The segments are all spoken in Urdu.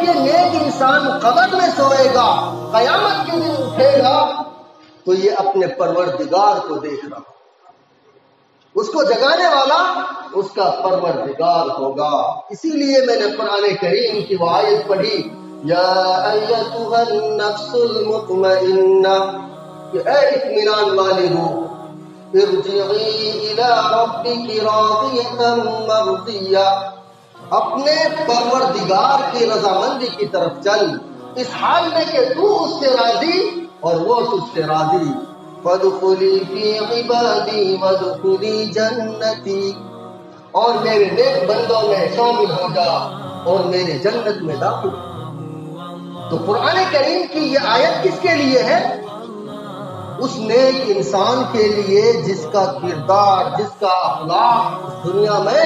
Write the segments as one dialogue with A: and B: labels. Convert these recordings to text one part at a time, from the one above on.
A: کہ نیک انسان قبر میں سوئے گا، قیامت کے دن اٹھے گا تو یہ اپنے پروردگار کو دیکھ رہا، اس کو جگانے والا اس کا پروردگار ہوگا۔ اسی لیے میں نے قرآن کریم کی وہ آیت پڑھی، یا ایتھا النفس المطمئنہ، کہ اے اطمینان والی روح، ارجعی الی ربک راضیۃ مرضیہ، اپنے پروردگار کی رضامندی کی طرف چل، اس حال میں کہ تو اس سے راضی اور وہ تجھ سے راضی۔ فادخلی فی عبادی وادخلی جنتی، اور میرے نیک بندوں میں شامل ہو جا اور میرے جنت میں داخل ہو۔ تو قرآن کریم کی یہ آیت کس کے لیے ہے؟ اس نیک انسان کے لیے جس کا کردار، جس کا اخلاق اس دنیا میں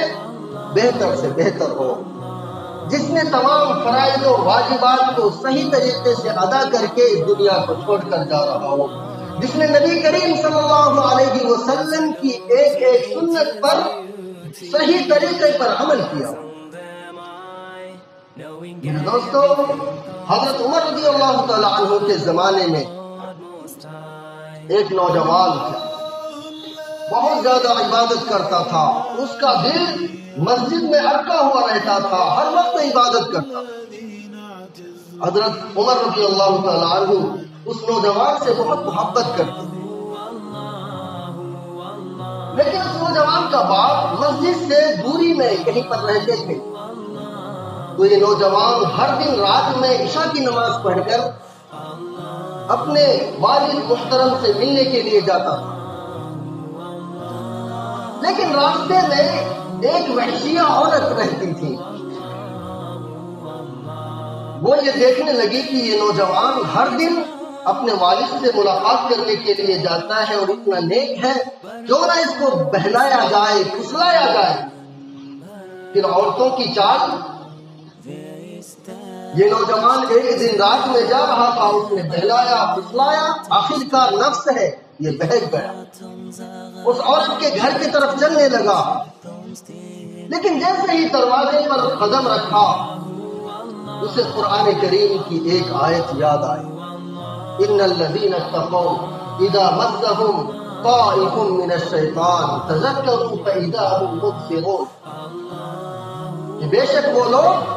A: بہتر سے بہتر ہو، جس نے تمام فرائض و واجبات کو صحیح طریقے سے ادا کر کے اس دنیا کو چھوڑ کر جا رہا ہو، جس نے نبی کریم صلی اللہ علیہ وسلم کی ایک ایک سنت پر صحیح طریقے پر عمل کیا۔ میرے دوستو، حضرت عمر رضی اللہ تعالی عنہ کے زمانے میں ایک نوجوان تھا، بہت زیادہ عبادت کرتا تھا، اس کا دل مسجد میں اٹکا ہوا رہتا تھا، ہر وقت عبادت کرتا تھا۔ حضرت عمر رضی اللہ تعالی عنہ اس نوجوان سے بہت محبت کرتے، لیکن اس نوجوان کا باپ مسجد سے دوری میں کہیں پر رہتے تھے، تو یہ نوجوان ہر دن رات میں عشاء کی نماز پڑھ کر اپنے والد محترم سے ملنے کے لیے جاتا تھا، لیکن راستے میں ایک وحشیہ عورت رہتی تھی۔ وہ یہ دیکھنے لگی کہ یہ نوجوان ہر دن اپنے والد سے ملاقات کرنے کے لیے جاتا ہے اور اتنا نیک ہے، کیوں نہ اس کو بہلایا جائے، پھسلایا جائے۔ پھر عورتوں کی چال، یہ نوجوان ایک دن رات میں جا رہا تھا، اس نے بہلایا پھسلایا، آخرکار نفس ہے یہ بہک گیا، اس عورت کے گھر کی طرف چلنے لگا، لیکن جیسے ہی دروازے پر قدم رکھا اسے قرآن کریم کی ایک آیت یاد آئی، ان الذین اتقوا اذا مسهم طائف من الشیطان تذکروا فاذا هم مبصرون، کہ بے شک وہ لوگ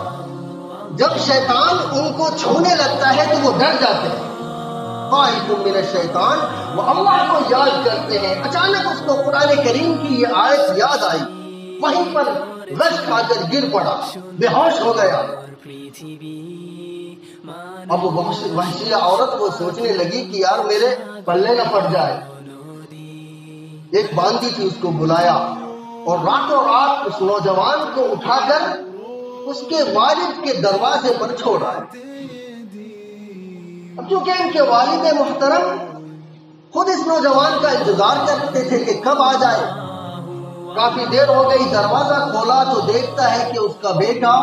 A: جب شیطان ان کو چھونے لگتا ہے تو وہ ڈر جاتے ہیں، طائف من الشیطان، وہ اللہ کو یاد کرتے ہیں۔ اچانک اس کو قرآن کریم کی یہ آیت یاد آئی، وہیں پر غش کھا کر گر پڑا، بے ہوش ہو گیا۔ اب وہ وحشیہ عورت وہ سوچنے لگی کہ یار میرے پلے نہ پڑ جائے، ایک باندھی تھی، اس کو بلایا اور راتوں رات اس نوجوان کو اٹھا کر اس کے والد کے دروازے پر چھوڑ آئے۔ اب چونکہ ان کے والد محترم خود اس نوجوان کا انتظار کرتے تھے کہ کب آ جائے، کافی دیر ہو گئی، دروازہ کھولا تو دیکھتا ہے کہ اس کا بیٹا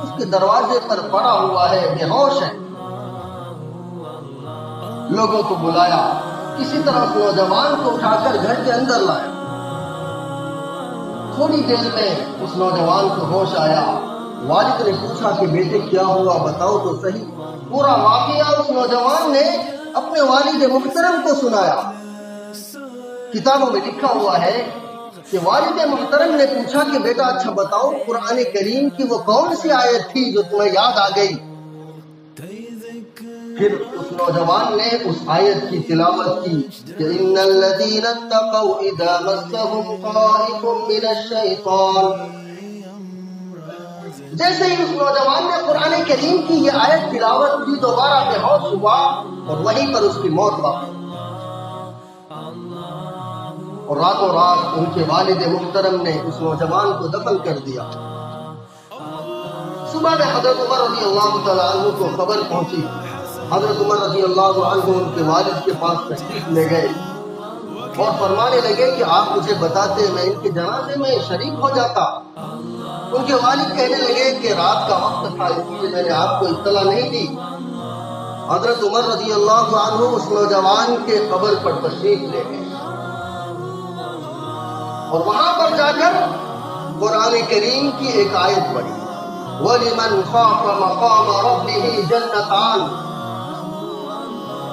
A: اس کے دروازے پر پڑا ہوا ہے، بے ہوش ہے۔ لوگوں کو بلایا، کسی طرح اس نوجوان کو اٹھا کر گھر کے اندر لایا۔ تھوڑی دیر میں اس نوجوان کو ہوش آیا، والد نے پوچھا کہ بیٹے کیا ہوا، بتاؤ تو صحیح۔ پورا واقعہ اس نوجوان نے اپنے والد محترم کو سنایا۔ کتابوں میں لکھا ہوا ہے کہ والد محترم نے پوچھا کہ بیٹا اچھا بتاؤ قرآن کریم کی وہ کون سی آیت تھی جو تمہیں یاد آ گئی؟ پھر اس نوجوان نے اس آیت کی تلاوت کی کہ ان الذین اتقوا اذا مسهم طائف من الشیطان۔ جیسے ہی اس نوجوان نے قرآن کریم کی یہ آیت تلاوت کی، دوبارہ بے ہوش ہوا اور وہیں پر اس کی موت واقع، اور راتوں رات ان کے والد محترم نے اس نوجوان کو دفن کر دیا۔ صبح میں حضرت عمر رضی اللہ تعالیٰ عنہ کو خبر پہنچی، حضرت عمر رضی اللہ عنہ ان کے والد کے پاس تشریف لے گئے اور فرمانے لگے کہ آپ مجھے بتاتے میں ان کے جنازے میں شریک ہو جاتا۔ ان کے والد کہنے لگے کہ رات کا وقت تھا اس لیے میں نے آپ کو اطلاع نہیں دی۔ حضرت عمر رضی اللہ عنہ اس نوجوان کے قبر پر تشریف لے گئے اور وہاں پر جا کر قرآن کریم کی ایک آیت پڑھی، وَلِمَنْ خَافَ مَقَامَ رَبِّهِ جَنَّتَانِ،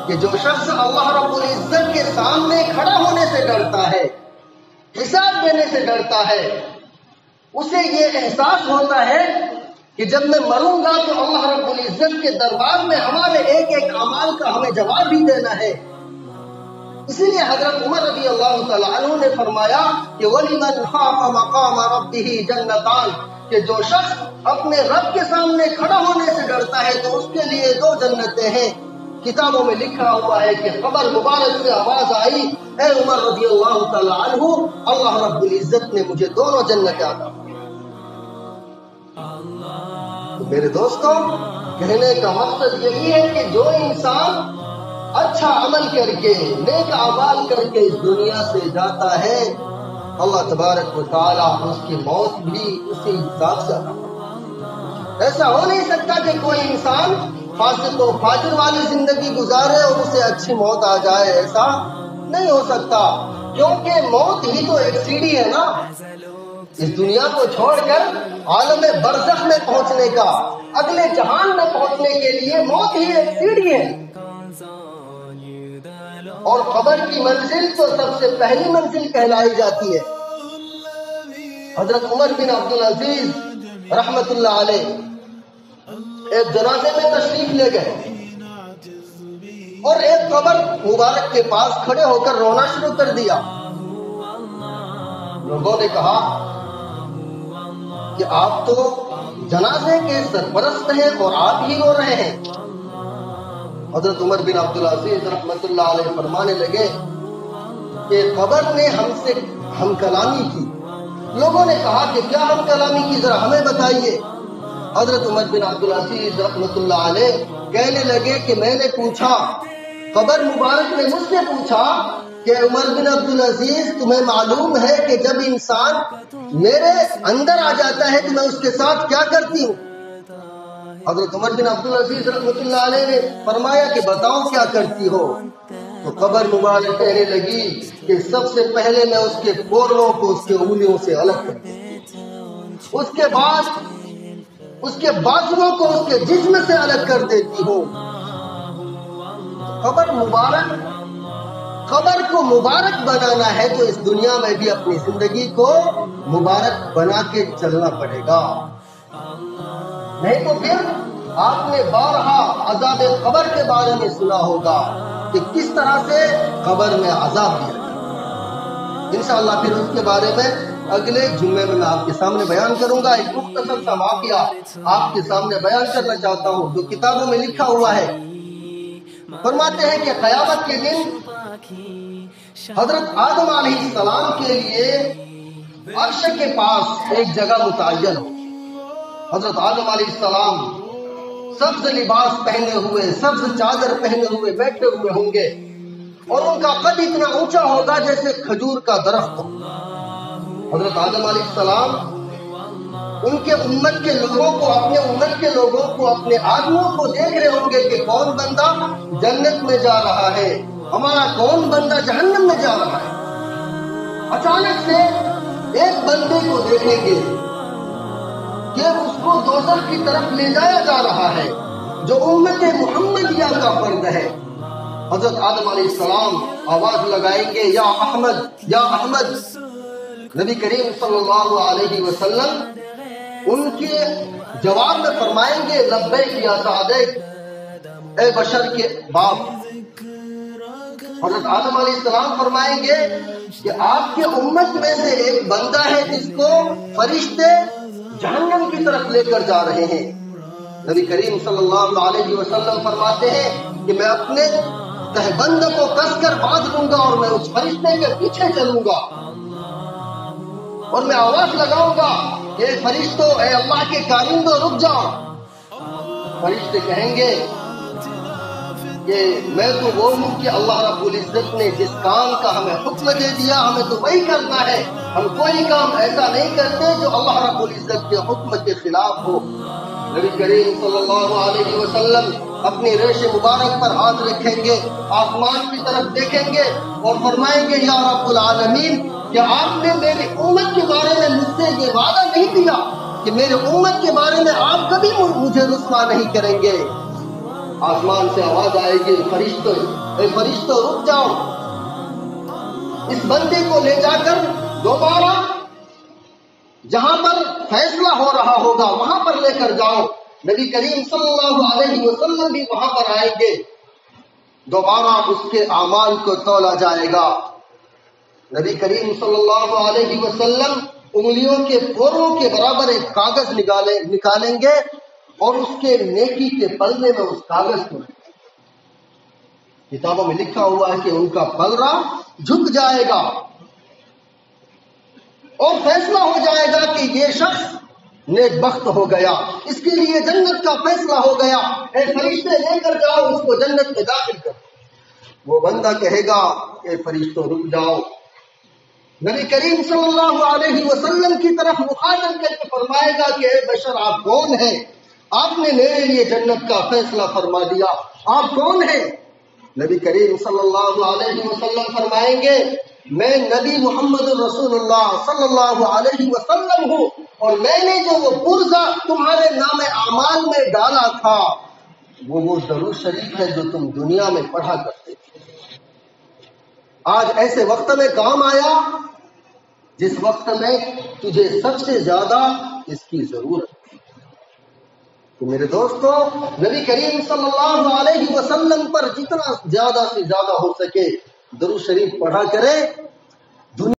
A: کہ جو شخص اللہ رب العزت کے سامنے کھڑا ہونے سے ڈرتا ہے، حساب دینے سے ڈرتا ہے، اسے یہ احساس ہوتا ہے کہ جب میں مروں گا تو اللہ رب العزت کے دربار میں ہمارے ایک ایک اعمال کا ہمیں جواب بھی دینا ہے۔ اسی لیے حضرت عمر رضی اللہ تعالیٰ عنہ نے فرمایا کہ وَلِمَنْ خَافَ مَقَامَ رَبِّهِ جَنَّتَانِ، کہ جو شخص اپنے رب کے سامنے کھڑا ہونے سے ڈرتا ہے تو اس کے لیے 2 جنتیں ہیں۔ کتابوں میں لکھا ہوا ہے کہ قبر مبارک سے آواز آئی، اے عمر رضی اللہ تعالیٰ عنہ، اللہ رب العزت نے مجھے 2 جنتیں عطا کی۔ تو میرے دوستوں، کہنے کا مقصد یہی ہے کہ جو انسان اچھا عمل کر کے، نیک اعمال کر کے اس دنیا سے جاتا ہے، اللہ تبارک و تعالیٰ اس کی موت بھی اسی حساب سے عطا کرتا ہے۔ ایسا ہو نہیں سکتا کہ کوئی انسان فاسق و فاجر والی زندگی گزارے اور اسے اچھی موت آ جائے، ایسا نہیں ہو سکتا، کیونکہ موت ہی تو ایک سیڑھی ہے نا، اس دنیا کو چھوڑ کر عالم برزخ میں پہنچنے کا، اگلے جہان میں پہنچنے کے لیے موت ہی ایک سیڑھی ہے۔ اور قبر کی منزل تو سب سے پہلی منزل کہلائی جاتی ہے۔ حضرت عمر بن عبدالعزیز رحمت اللہ علیہ ایک جنازے میں تشریف لے گئے اور ایک قبر مبارک کے پاس کھڑے ہو کر رونا شروع کر دیا۔ لوگوں نے کہا کہ آپ تو جنازے کے سرپرست ہیں اور آپ ہی رو رہے ہیں۔ حضرت عمر بن عبدالعزیز رحمت اللہ علیہ فرمانے لگے کہ قبر نے ہم سے ہم کلامی کی۔ لوگوں نے کہا کہ کیا ہم کلامی کی، ذرا ہمیں بتائیے۔ حضرت عمر بن عبدالعزیز رحمت اللہ علیہ کہنے لگے کہ میں نے پوچھا، قبر مبارک نے مجھ سے پوچھا کہ عمر بن عبدالعزیز تمہیں معلوم ہے کہ جب انسان میرے اندر آ جاتا ہے تو میں اس کے ساتھ کیا کرتی ہوں؟ حضرت عمر بن عبدالعزیز رحمت اللہ علیہ نے فرمایا کہ بتاؤ کیا کرتی ہو؟ تو قبر مبارک کہنے لگی کہ سب سے پہلے میں اس کے پوروں کو اس کے انگلیوں سے الگ کرتی ہوں، اس کے بعد اس کے بازوؤں کو اس کے جسم سے الگ کر دیتی ہوں۔ قبر مبارک، قبر کو مبارک بنانا ہے تو اس دنیا میں بھی اپنی زندگی کو مبارک بنا کے چلنا پڑے گا، نہیں تو پھر آپ نے بارہا عذاب قبر کے بارے میں سنا ہوگا کہ کس طرح سے قبر میں عذاب دیا۔ انشاءاللہ پھر اس کے بارے میں اگلے جمعے میں آپ کے سامنے بیان کروں گا۔ ایک مختصر سا واقعہ آپ کے سامنے بیان کرنا چاہتا ہوں جو کتابوں میں لکھا ہوا ہے۔ فرماتے ہیں کہ قیامت کے دن حضرت آدم علیہ السلام کے لیے عرش کے پاس ایک جگہ متعین ہو۔ حضرت آدم علیہ السلام سبز لباس پہنے ہوئے، سبز چادر پہنے ہوئے بیٹھے ہوئے ہوں گے اور ان کا قد اتنا اونچا ہوگا جیسے کھجور کا درخت ہو۔ حضرت آدم علیہ السلام ان کے امت کے لوگوں کو، اپنے امت کے لوگوں کو، اپنے آدمیوں کو دیکھ رہے ہوں گے کہ کون بندہ جنت میں جا رہا ہے، ہمارا کون بندہ جہنم میں جا رہا ہے۔ اچانک سے ایک بندے کو دیکھیں گے کہ اس کو دوزخ کی طرف لے جایا جا رہا ہے جو امت محمدیہ کا فرد ہے۔ حضرت آدم علیہ السلام آواز لگائیں گے، یا احمد، یا احمد۔ نبی کریم صلی اللہ علیہ وسلم ان کے جواب میں فرمائیں گے، لبیک یا سعدیک، اے بشر کے باپ۔ حضرت آدم علیہ السلام فرمائیں گے کہ آپ کے امت میں سے ایک بندہ ہے جس کو فرشتے جہنم کی طرف لے کر جا رہے ہیں۔ نبی کریم صلی اللہ علیہ وسلم فرماتے ہیں کہ میں اپنے تہبند کو کس کر باندھ لوں گا اور میں اس فرشتے کے پیچھے چلوں گا اور میں آواز لگاؤں گا کہ اے فرشتوں، اے اللہ کے کارندوں، رک جاؤ۔ فرشتے کہیں گے کہ میں تو وہ ہوں کہ اللہ رب العزت نے جس کام کا ہمیں حکم دے دیا ہمیں تو وہی کرنا ہے، ہم کوئی کام ایسا نہیں کرتے جو اللہ رب العزت کے حکم کے خلاف ہو۔ نبی کریم صلی اللہ علیہ وسلم اپنی ریش مبارک پر ہاتھ رکھیں گے، آسمان کی طرف دیکھیں گے اور فرمائیں گے، یا رب العالمین، کہ آپ نے میری امت کے بارے میں مجھ سے یہ وعدہ نہیں دیا کہ میرے امت کے بارے میں آپ کبھی مجھے رسوا نہیں کریں گے۔ آسمان سے آواز آئے گی، فرشتوں، اے فرشتوں رک جاؤ، اس بندے کو لے جا کر دوبارہ جہاں پر فیصلہ ہو رہا ہوگا وہاں پر لے کر جاؤ۔ نبی کریم صلی اللہ علیہ وسلم بھی وہاں پر آئیں گے، دوبارہ اس کے اعمال کو تولا جائے گا۔ نبی کریم صلی اللہ علیہ وسلم انگلیوں کے پوروں کے برابر ایک کاغذ نکالیں گے اور اس کے نیکی کے پلڑے میں اس کاغذ کو کتابوں میں لکھا ہوا ہے کہ ان کا پلڑا جھک جائے گا اور فیصلہ ہو جائے گا کہ یہ شخص نیک بخت ہو گیا، اس کے لیے جنت کا فیصلہ ہو گیا، اے فرشتے لے کر جاؤ اس کو جنت میں داخل کر۔ وہ بندہ کہے گا اے فرشتوں رک جاؤ، نبی کریم صلی اللہ علیہ وسلم کی طرف مخاطب کر کے فرمائے گا کہ اے بشر آپ کون ہیں؟ آپ نے میرے لیے جنت کا فیصلہ فرما دیا، آپ کون ہیں؟ نبی کریم صلی اللہ علیہ وسلم فرمائیں گے میں نبی محمد رسول اللہ صلی اللہ علیہ وسلم ہوں، اور میں نے جو وہ پرزہ تمہارے نام اعمال میں ڈالا تھا وہ درود شریف ہے جو تم دنیا میں پڑھا کرتے تھے۔ آج ایسے وقت میں کام آیا جس وقت میں تجھے سب سے زیادہ اس کی ضرورت ہے۔ تو میرے دوستو، نبی کریم صلی اللہ علیہ وسلم پر جتنا زیادہ سے زیادہ ہو سکے درود شریف پڑھا کرے